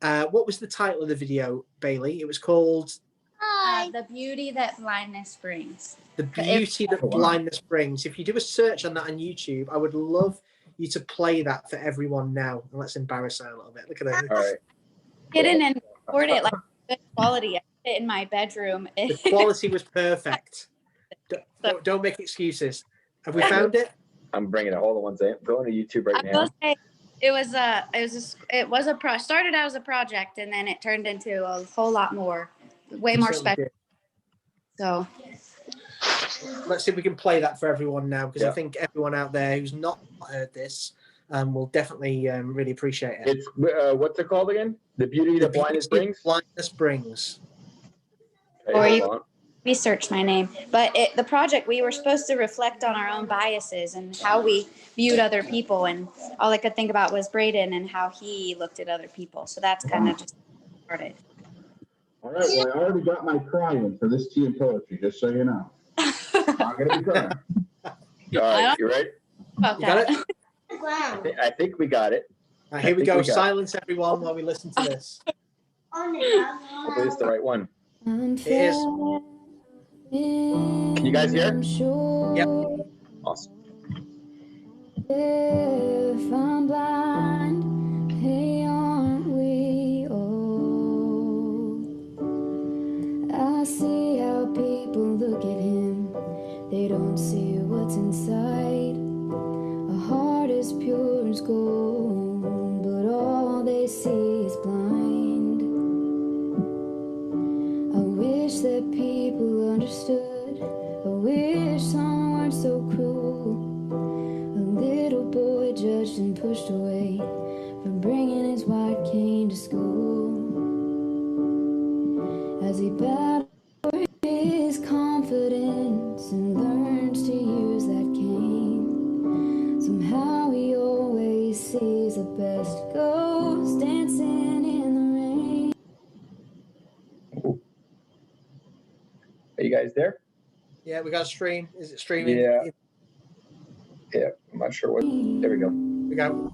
What was the title of the video, Bailey? It was called The Beauty That Blindness Brings. The Beauty That Blindness Brings. If you do a search on that on YouTube, I would love you to play that for everyone now. And let's embarrass her a little bit. Look at her. All right. Hidden and record it like good quality. I put it in my bedroom. The quality was perfect. Don't make excuses. Have we found it? I'm bringing it. Hold on one second. Go to YouTube right now. I will say it was started out as a project and then it turned into a whole lot more, way more special. So let's see if we can play that for everyone now, because I think everyone out there who's not heard this will definitely really appreciate it. It's what's it called again? The Beauty That Blindness Brings. Blindness Brings. Okay, or you research my name, but the project, we were supposed to reflect on our own biases and how we viewed other people, and all I could think about was Braden and how he looked at other people. So that's kind of just started. All right, well, I already got my cry in for this tea and poetry, just so you know. I'm going to be crying. All right, you ready? About You got that. it? I think we got it. Right, here we go. Silence everyone while we listen to this. Hopefully it's the right one. It is. Can you guys hear? Yep. Awesome. If I'm blind, hey, aren't we all? I see how people look at him. They don't see what's inside. A heart as pure as gold, but all they see is blind. I wish that people understood. I wish some weren't so cruel. A little boy judged and pushed away for bringing his white cane to school. As he battled for his confidence and learns to use that cane, somehow he always sees the best ghost dancing in the rain. Are you guys there? Yeah, we got a stream. Is it streaming? Yeah. Yeah, I'm not sure what. There we go. We go.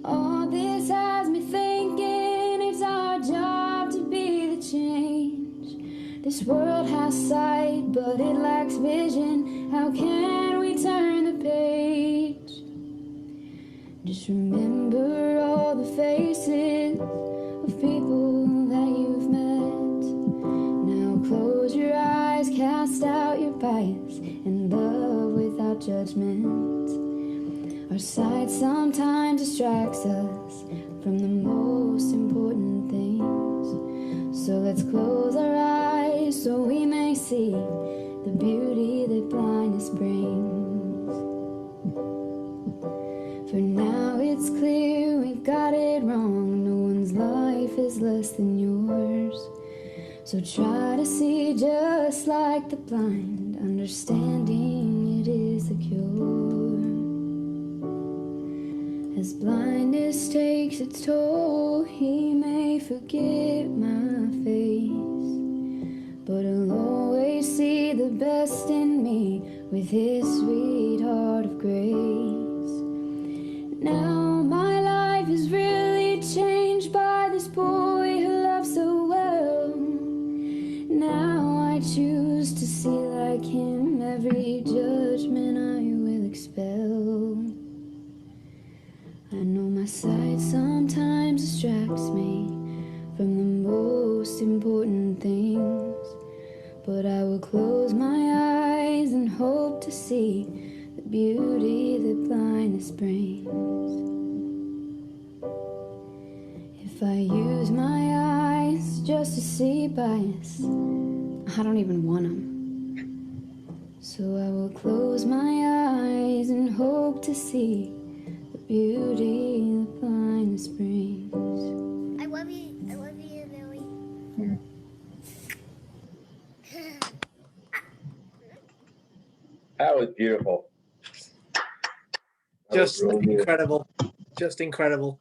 All this has me thinking it's our job to be the change. This world has sight, but it lacks vision. How can we turn the page? Just remember all the faces of people that you've met. Now close your eyes, cast out your bias, and love without judgment. Our sight sometimes distracts us from the most important things. So let's close our eyes so we may see the beauty that blindness brings. For now it's clear we've got it wrong. No one's life is less than yours. So try to see just like the blind, understanding it is the cure. As blindness takes its toll, he may forget my face, but he'll always see the best in me with his sweet heart of grace. Now my life is really changed by this boy who loves so well. Now I choose to see like him. Every judgment My sight sometimes distracts me from the most important things, but I will close my eyes and hope to see the beauty that blindness brings. If I use my eyes just to see bias, I don't even want them. So I will close my eyes and hope to see the beauty that blindness brings. I love you, Billy. That was beautiful. That was Just really good. incredible. Just incredible.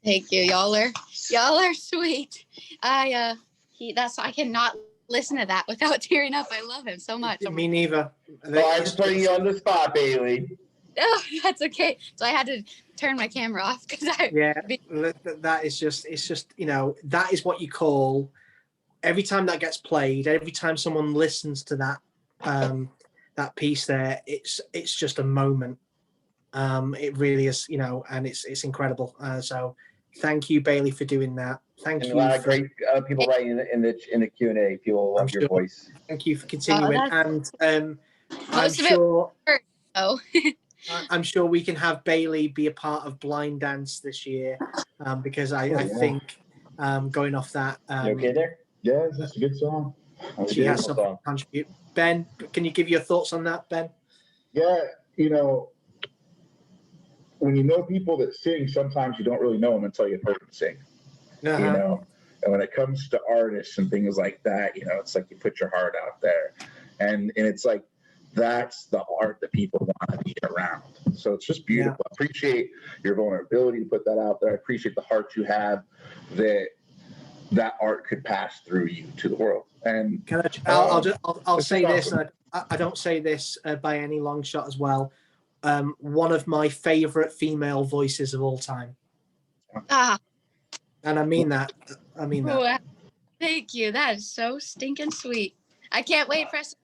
Thank you. Y'all are sweet. I cannot listen to that without tearing up. I love him so much. Me neither. Oh, I'm just putting you on the spot, Bailey. Oh, that's okay. So I had to turn my camera off because that is just, it's just, you know, that is what you call, every time that gets played, every time someone listens to that that piece there, it's just a moment. It really is, you know, and it's incredible. So thank you, Bailey, for doing that. Thank And you. a lot of great people writing in the Q&A. People love your voice. Thank you for continuing. And I'm most of sure. It oh. I'm sure we can have Bailey be a part of Blind Dance this year, because I think going off that. You okay there? Yeah, that's a good song. She has something to contribute. Ben, can you give your thoughts on that, Ben? Yeah, you know, when you know people that sing, sometimes you don't really know them until you've heard them sing. You know, and when it comes to artists and things like that, you know, it's like you put your heart out there, and it's like that's the art that people want to be around. So it's just beautiful. I appreciate your vulnerability to put that out there. I appreciate the heart you have that art could pass through you to the world. And I'll say this. I don't say this by any long shot as well. One of my favorite female voices of all time. And I mean that. I mean that. Wow. Thank you. That is so stinking sweet. I can't wait for us.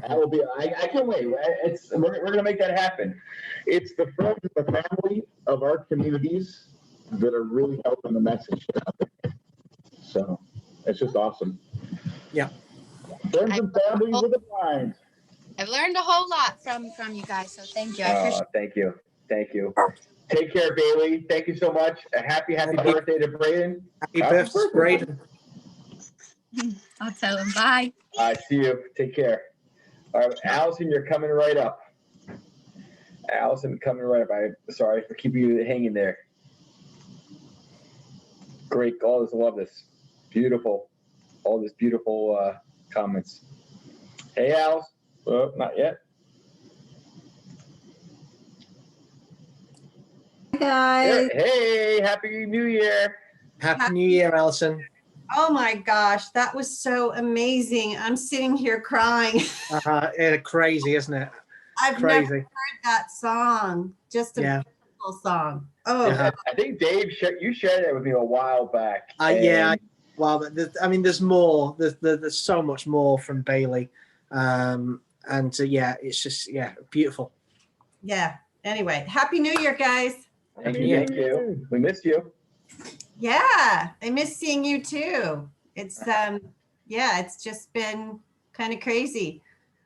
That will be. I can't wait. We're gonna make that happen. It's the friends and the family of our communities that are really helping the message out there. So it's just awesome. Yeah. Friends and family with the blind. I've learned a whole lot from you guys, so thank you. I appreciate Thank you. Thank you. Take care, Bailey. Thank you so much. A happy birthday to Braden. Happy birthday, Braden. I'll tell him. Bye. See you. Take care. All right, Allison, you're coming right up. Allison, coming right up. I'm sorry for keeping you hanging there. Great. All this, love this. Beautiful. All this beautiful comments. Hey, Alice. Oh, not yet. Hi, guys. Hey, Happy New Year. Happy New Year, Allison. Oh my gosh, that was so amazing. I'm sitting here crying. Crazy, isn't it? I've never heard that song. Just a beautiful song. Oh, yeah. I think Dave, you shared it with me a while back. Yeah. Well, I mean, there's more. There's so much more from Bailey, and it's just beautiful. Yeah. Anyway, Happy New Year, guys. Thank you. We missed you. Yeah, I miss seeing you too. It's it's just been kind of crazy.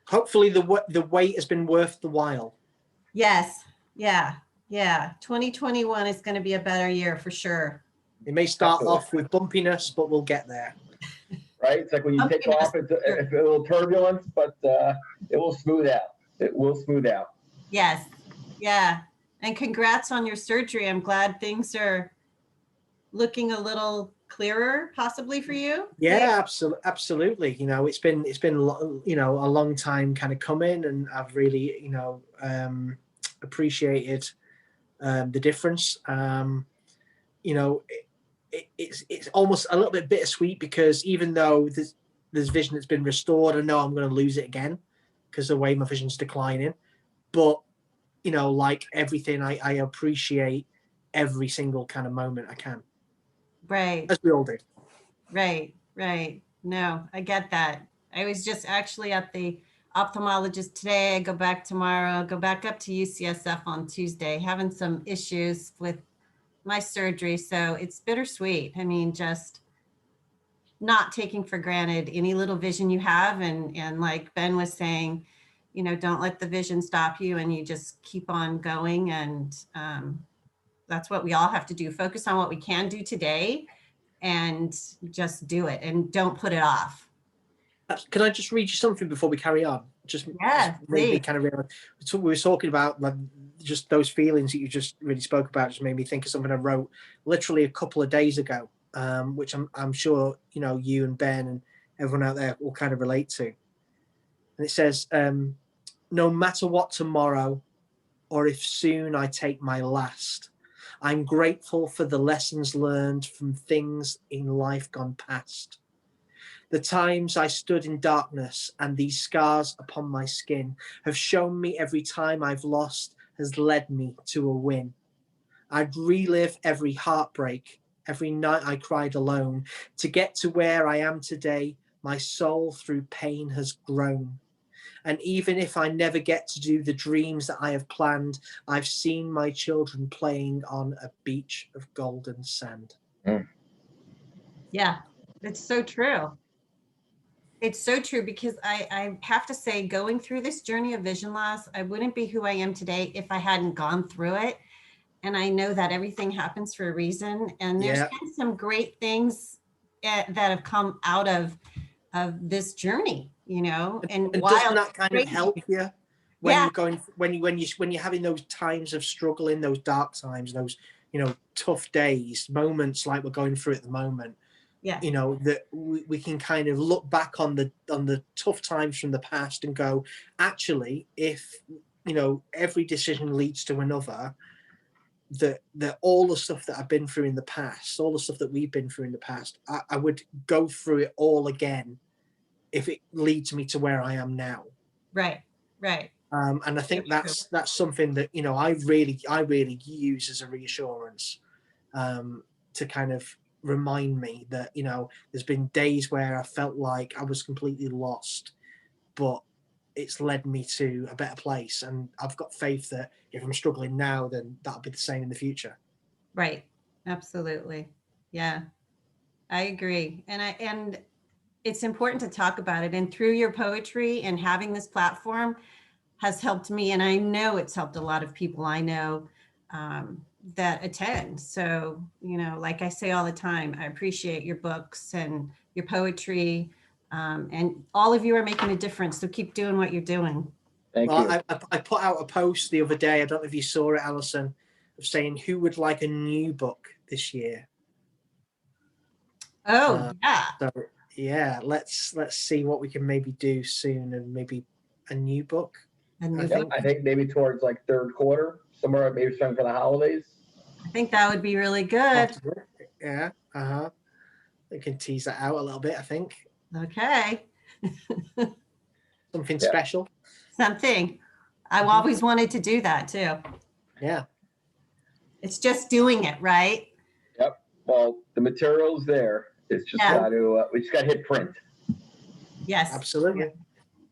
Hopefully the wait has been worth the while. Yes. Yeah. 2021 is going to be a better year for sure. It may start off with bumpiness, but we'll get there. Right? It's like when you take off, it's a little turbulence, but it will smooth out. It will smooth out. Yes. Yeah. And congrats on your surgery. I'm glad things are looking a little clearer possibly for you. Yeah, absolutely. You know, it's been you know, a long time kind of coming, and I've really, you know, appreciated the difference. You know, it's almost a little bit bittersweet because even though there's vision that's been restored, I know I'm going to lose it again because the way my vision's declining. But you know, like everything, I appreciate every single kind of moment I can. Right. As we all do. Right. No, I get that. I was just actually at the ophthalmologist today. I go back tomorrow, go back up to UCSF on Tuesday, having some issues with my surgery. So it's bittersweet. I mean, just not taking for granted any little vision you have. And like Ben was saying, you know, don't let the vision stop you, and you just keep on going. And that's what we all have to do. Focus on what we can do today and just do it, and don't put it off. Can I just read you something before we carry on? Just made me kind of realize. So we were talking about like just those feelings that you just really spoke about. Just made me think of something I wrote literally a couple of days ago, which I'm sure you know you and Ben and everyone out there will kind of relate to. And it says, "No matter what tomorrow, or if soon I take my last, I'm grateful for the lessons learned from things in life gone past. The times I stood in darkness and these scars upon my skin have shown me every time I've lost has led me to a win. I'd relive every heartbreak, every night I cried alone. To get to where I am today, my soul through pain has grown. And even if I never get to do the dreams that I have planned, I've seen my children playing on a beach of golden sand." Yeah, it's so true. It's so true, because I have to say, going through this journey of vision loss, I wouldn't be who I am today if I hadn't gone through it. And I know that everything happens for a reason. And there's been some great things that have come out of this journey, you know. And doesn't that kind of help you when you're going, when you're having those times of struggling, those dark times, those, you know, tough days, moments like we're going through at the moment? Yeah. You know, that we can kind of look back on the tough times from the past and go, actually, if, you know, every decision leads to another, that all the stuff that I've been through in the past, all the stuff that we've been through in the past, I would go through it all again if it leads me to where I am now. Right. And I think that's something that, you know, I really use as a reassurance, to kind of remind me that, you know, there's been days where I felt like I was completely lost, but it's led me to a better place. And I've got faith that if I'm struggling now, then that'll be the same in the future. Right. Absolutely. Yeah, I agree. And it's important to talk about it. And through your poetry and having this platform has helped me. And I know it's helped a lot of people I know that attend. So, you know, like I say all the time, I appreciate your books and your poetry. And all of you are making a difference. So keep doing what you're doing. Thank you. I put out a post the other day, I don't know if you saw it, Alison, of saying who would like a new book this year. Oh, yeah. So yeah, let's see what we can maybe do soon, and maybe a new book. I think maybe towards like third quarter, somewhere maybe starting for the holidays. I think that would be really good. Yeah. We can tease that out a little bit, I think. Okay. Something special. Something. I've always wanted to do that too. Yeah. It's just doing it, right? Yep. Well, the material's there. It's just got to, we just got to hit print. Yes. Absolutely.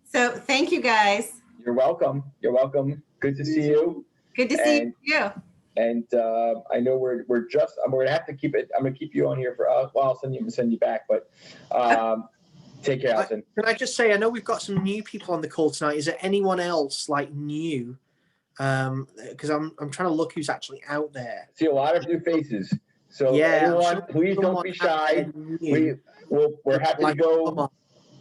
So thank you guys. You're welcome. You're welcome. Good to see you. Good to see you. And I know we're just, I'm going to have to keep it. I'm going to keep you on here for, well, I'll send you back, but take care, Alison. Can I just say, I know we've got some new people on the call tonight. Is there anyone else like new? Because I'm trying to look who's actually out there. See a lot of new faces. So everyone, please don't be shy. We're happy to go.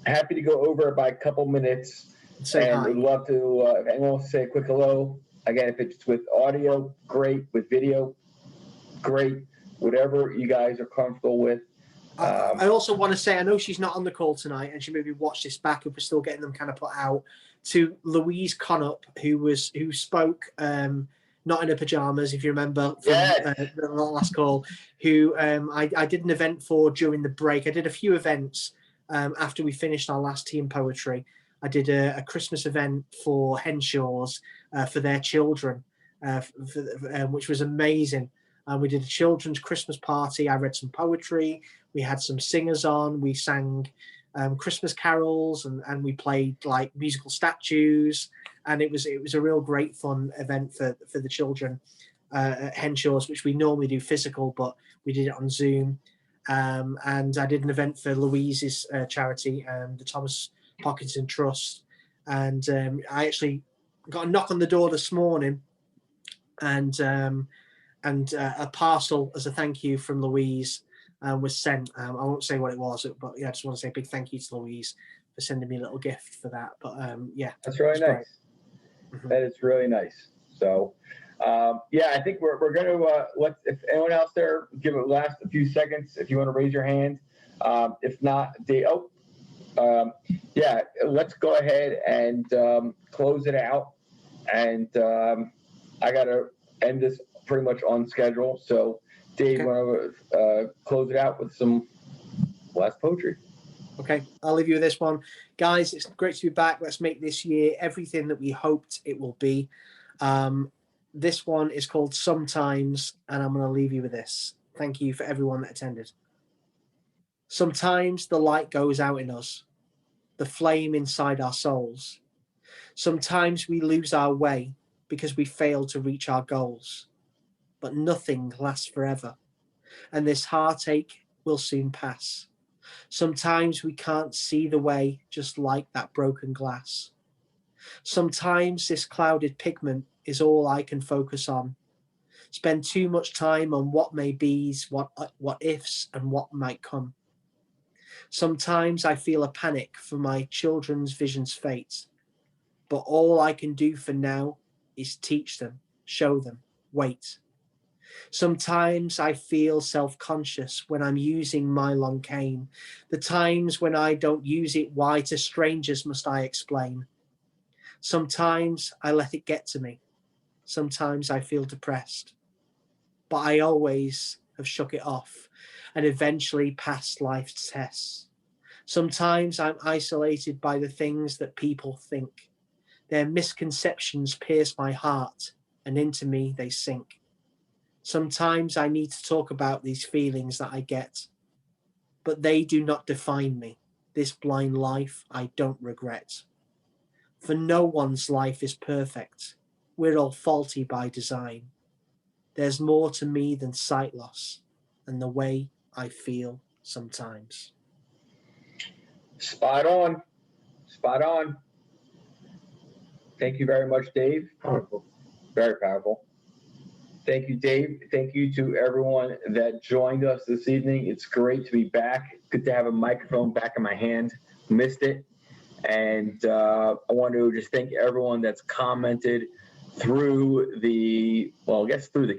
Happy to go over by a couple minutes. And we'd love to. If anyone wants to say a quick hello, again, if it's with audio, great. With video, great. Whatever you guys are comfortable with. I also want to say, I know she's not on the call tonight, and she maybe watched this back if we're still getting them kind of put out. To Louise Connup, who spoke, not in her pajamas, if you remember from the last call, who I did an event for during the break. I did a few events after we finished our last team poetry. I did a Christmas event for Henshaws for their children, which was amazing. We did a children's Christmas party. I read some poetry. We had some singers on. We sang Christmas carols, and we played like musical statues, and it was a real great fun event for the children at Henshaw's, which we normally do physical, but we did it on Zoom. And I did an event for Louise's charity and the Thomas Parkinson Trust, and I actually got a knock on the door this morning, and a parcel as a thank you from Louise was sent. I won't say what it was, but yeah, I just want to say a big thank you to Louise for sending me a little gift for that. But yeah, that's really nice. Mm-hmm. That is really nice. So yeah, I think we're going to let, if anyone else there, give it last a few seconds if you want to raise your hand. If not, yeah, let's go ahead and close it out. And I got to end this pretty much on schedule. So Dave, Okay. want to close it out with some last poetry? Okay, I'll leave you with this one. Guys, it's great to be back. Let's make this year everything that we hoped it will be. This one is called Sometimes, and I'm going to leave you with this. Thank you for everyone that attended. Sometimes the light goes out in us, the flame inside our souls. Sometimes we lose our way because we fail to reach our goals. But nothing lasts forever, and this heartache will soon pass. Sometimes we can't see the way, just like that broken glass. Sometimes this clouded pigment is all I can focus on. Spend too much time on what may be's, what ifs, and what might come. Sometimes I feel a panic for my children's vision's fate. But all I can do for now is teach them, show them, wait. Sometimes I feel self-conscious when I'm using my long cane. The times when I don't use it, why to strangers must I explain? Sometimes I let it get to me. Sometimes I feel depressed. But I always have shook it off and eventually passed life's tests. Sometimes I'm isolated by the things that people think. Their misconceptions pierce my heart, and into me they sink. Sometimes I need to talk about these feelings that I get, but they do not define me. This blind life I don't regret. For no one's life is perfect. We're all faulty by design. There's more to me than sight loss and the way I feel sometimes. Spot on. Spot on. Thank you very much, Dave. Powerful. Very powerful. Thank you, Dave. Thank you to everyone that joined us this evening. It's great to be back. Good to have a microphone back in my hand. Missed it. And I want to just thank everyone that's commented through the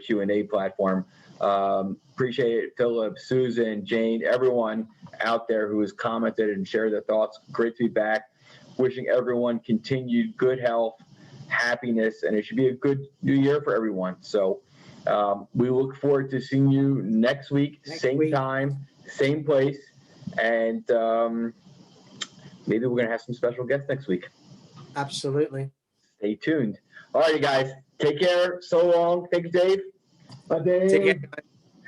Q&A platform. Appreciate it. Philip, Susan, Jane, everyone out there who has commented and shared their thoughts. Great to be back. Wishing everyone continued good health, happiness, and it should be a good new year for everyone. So we look forward to seeing you next week, same time, same place, and maybe we're going to have some special guests next week. Absolutely. Stay tuned. All right, you guys. Take care. So long. Thank you, Dave. Bye, Dave. Take care.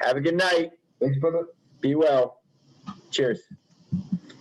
Have a good night. Thanks, brother. Be well. Cheers.